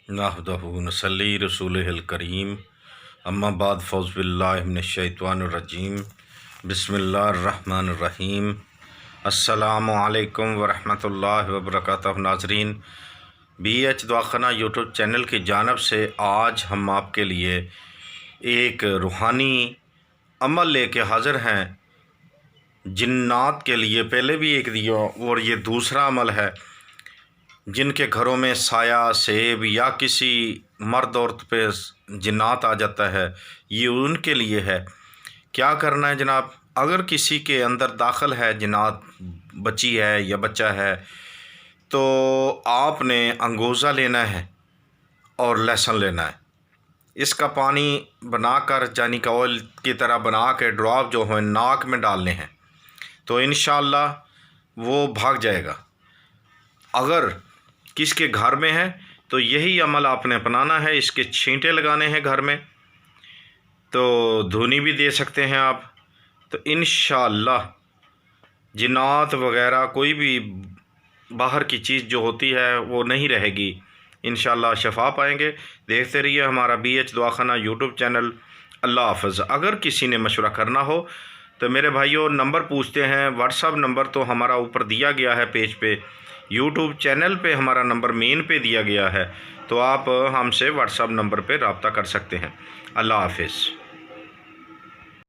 نحمدہ نصلی رسولہ الکریم اما بعد فاعوذ باللہ من الشیطان الرجیم بسم اللہ الرحمن الرحیم السلام علیکم ورحمۃ اللہ وبرکاتہ۔ ناظرین، بی ایچ دعاخانہ یوٹیوب چینل کی جانب سے آج ہم آپ کے لیے ایک روحانی عمل لے کے حاضر ہیں جنات کے لیے۔ پہلے بھی ایک دیا اور یہ دوسرا عمل ہے۔ جن کے گھروں میں سایہ، سیب یا کسی مرد عورت پہ جنات آ جاتا ہے، یہ ان کے لیے ہے۔ کیا کرنا ہے جناب؟ اگر کسی کے اندر داخل ہے جنات، بچی ہے یا بچہ ہے، تو آپ نے انگوزہ لینا ہے اور لہسن لینا ہے۔ اس کا پانی بنا کر یعنی کہ آئل کی طرح بنا کے ڈراپ جو ہیں ناک میں ڈالنے ہیں، تو انشاءاللہ وہ بھاگ جائے گا۔ اگر کس کے گھر میں ہے تو یہی عمل آپ نے اپنانا ہے۔ اس کے چھینٹے لگانے ہیں گھر میں، تو دھونی بھی دے سکتے ہیں آپ، تو انشاءاللہ جنات وغیرہ کوئی بھی باہر کی چیز جو ہوتی ہے وہ نہیں رہے گی، انشاءاللہ شفا پائیں گے۔ دیکھتے رہیے ہمارا بی ایچ دعاخانہ یوٹیوب چینل۔ اللہ حافظ۔ اگر کسی نے مشورہ کرنا ہو تو میرے بھائیوں نمبر پوچھتے ہیں، واٹس ایپ نمبر تو ہمارا اوپر دیا گیا ہے پیج پہ، یوٹیوب چینل پہ ہمارا نمبر مین پہ دیا گیا ہے، تو آپ ہم سے واٹس ایپ نمبر پہ رابطہ کر سکتے ہیں۔ اللہ حافظ۔